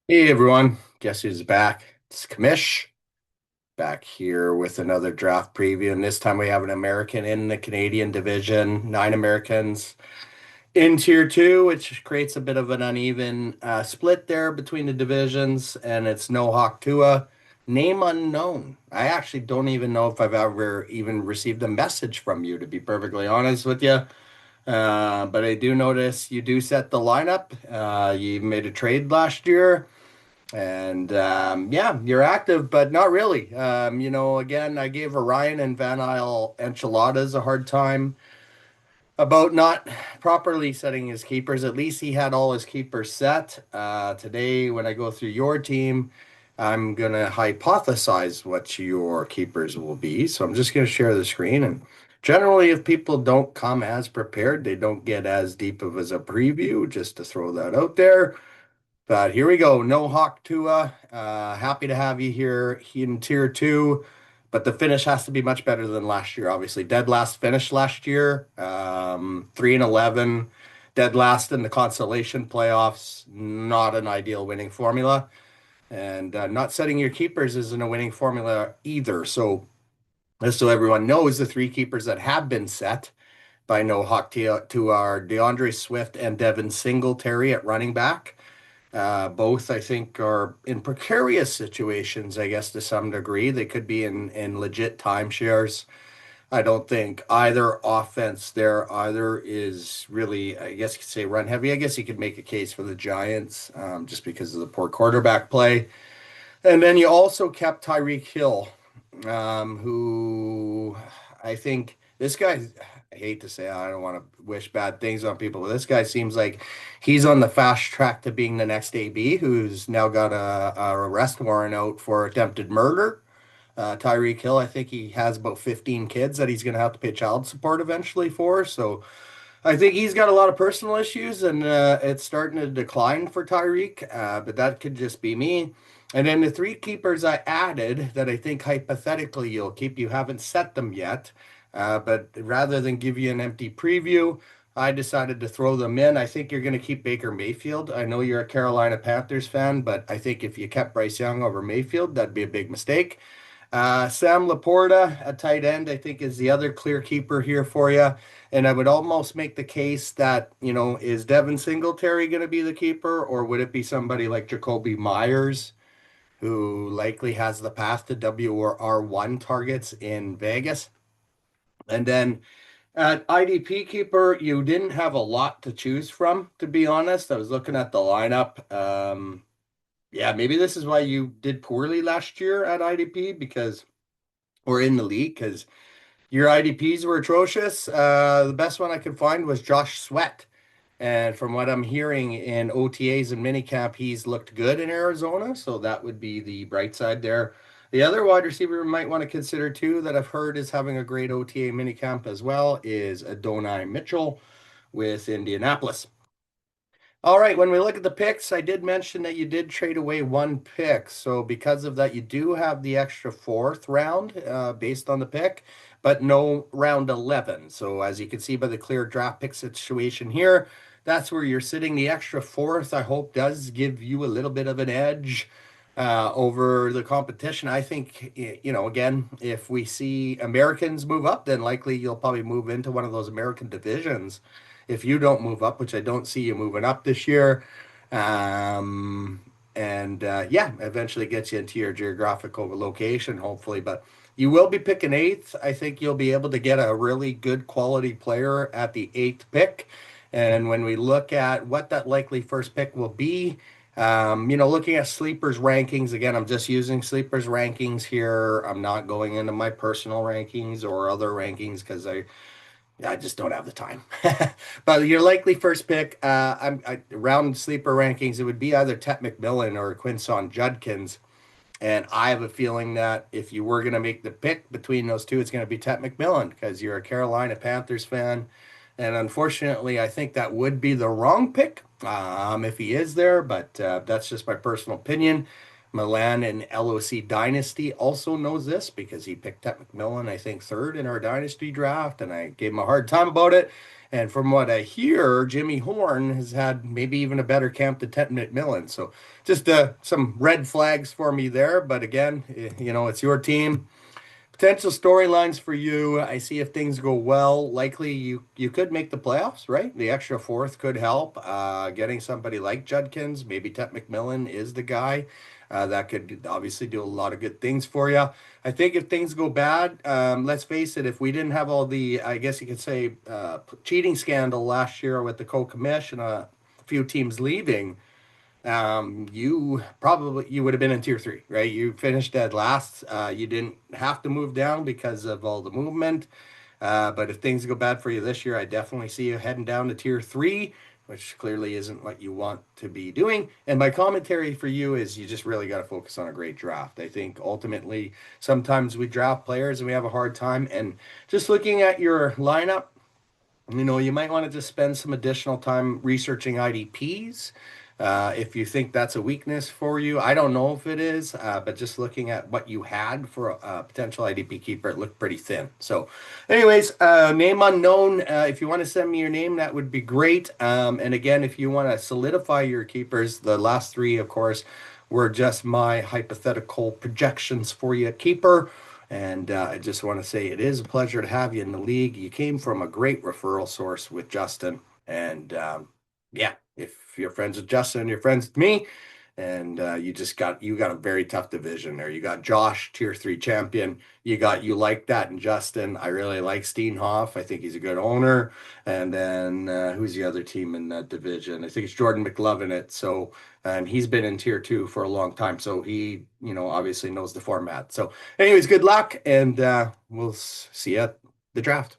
Hey everyone, guess who's back? It's Kamish back here with another draft preview. And this time we have an American in the Canadian division, nine Americans in tier two, which creates a bit of an uneven split there between the divisions. And it's No Hawk Tua, name unknown. I actually don't even know if I've ever even received a message from you, to be perfectly honest with you. But I do notice you do set the lineup. You made a trade last year. And yeah, you're active, but not really. Again, I gave Orion and Van Isle Enchiladas a hard time about not properly setting his keepers. At least he had all his keepers set. Today, when I go through your team, I'm gonna hypothesize what your keepers will be. So I'm just gonna share the screen. And generally, if people don't come as prepared, they don't get as deep of as a preview, just to throw that out there. But here we go. No Hawk Tua. Happy to have you here in tier two. But the finish has to be much better than last year, obviously. Dead last finish last year. 3-11. Dead last in the consolation playoffs. Not an ideal winning formula. And not setting your keepers isn't a winning formula either. So, just so everyone knows, the three keepers that have been set by No Hawk Tua are DeAndre Swift and Devin Singletary at running back. Both, I think, are in precarious situations, I guess, to some degree. They could be in legit timeshares. I don't think either offense there either is really, I guess you could say run heavy. I guess you could make a case for the Giants just because of the poor quarterback play. And then you also kept Tyreek Hill, who I think this guy, I hate to say, I don't want to wish bad things on people, but this guy seems like he's on the fast track to being the next AB, who's now got a arrest warrant out for attempted murder. Tyreek Hill, I think he has about 15 kids that he's going to have to pay child support eventually for. So I think he's got a lot of personal issues, and it's starting to decline for Tyreek. But that could just be me. And then the three keepers I added that I think hypothetically you'll keep, you haven't set them yet. But rather than give you an empty preview, I decided to throw them in. I think you're going to keep Baker Mayfield. I know you're a Carolina Panthers fan, but I think if you kept Bryce Young over Mayfield, that'd be a big mistake. Sam Laporta, a tight end, I think is the other clear keeper here for you. And I would almost make the case that, is Devin Singletary going to be the keeper, or would it be somebody like Jacoby Myers, who likely has the path to WR1 targets in Vegas? And then at IDP keeper, you didn't have a lot to choose from, to be honest. I was looking at the lineup. Yeah, maybe this is why you did poorly last year at IDP because or in the league because your IDPs were atrocious. The best one I could find was Josh Sweat. And from what I'm hearing in OTAs and minicamp, he's looked good in Arizona. So that would be the bright side there. The other wide receiver we might want to consider too that I've heard is having a great OTA minicamp as well is Adonai Mitchell with Indianapolis. All right, when we look at the picks, I did mention that you did trade away one pick. So because of that, you do have the extra fourth round based on the pick, but no round 11. So as you can see by the clear draft pick situation here, that's where you're sitting. The extra fourth, I hope, does give you a little bit of an edge over the competition. I think, again, if we see Americans move up, then likely you'll probably move into one of those American divisions if you don't move up, which I don't see you moving up this year. And yeah, eventually gets you into your geographical location, hopefully. But you will be picking eighth. I think you'll be able to get a really good quality player at the eighth pick. And when we look at what that likely first pick will be, looking at sleepers rankings, again, I'm just using sleepers rankings here. I'm not going into my personal rankings or other rankings because I just don't have the time. But your likely first pick, round sleeper rankings, it would be either Tet McMillan or Quinson Judkins. And I have a feeling that if you were going to make the pick between those two, it's going to be Tet McMillan because you're a Carolina Panthers fan. And unfortunately, I think that would be the wrong pick if he is there, but that's just my personal opinion. Milan and LOC Dynasty also knows this because he picked Ted McMillan, I think, third in our Dynasty draft, and I gave him a hard time about it. And from what I hear, Jimmy Horn has had maybe even a better camp than Ted McMillan. So just some red flags for me there. But again, it's your team. Potential storylines for you. I see if things go well, likely you could make the playoffs, right? The extra fourth could help. Getting somebody like Judkins, maybe Ted McMillan is the guy that could obviously do a lot of good things for you. I think if things go bad, let's face it, if we didn't have all the, I guess you could say, cheating scandal last year with the co-commish and a few teams leaving, you would have been in tier three, right? You finished dead last. You didn't have to move down because of all the movement. But if things go bad for you this year, I definitely see you heading down to tier three, which clearly isn't what you want to be doing. And my commentary for you is you just really got to focus on a great draft. I think ultimately sometimes we draft players and we have a hard time. And just looking at your lineup, you might want to just spend some additional time researching IDPs. If you think that's a weakness for you, I don't know if it is, but just looking at what you had for a potential IDP keeper, it looked pretty thin. So, anyways, name unknown. If you want to send me your name, that would be great. And again, if you want to solidify your keepers, the last three, of course, were just my hypothetical projections for you, keeper. And I just want to say it is a pleasure to have you in the league. You came from a great referral source with Justin. And yeah, if you're friends with Justin, you're friends with me. And you got a very tough division there. You got Josh, tier three champion. You like that and Justin. I really like Steenhoff. I think he's a good owner. And then who's the other team in that division? I think it's Jordan McLovin it. So and he's been in tier two for a long time. So he, obviously knows the format. So anyways, good luck and we'll see you at the draft.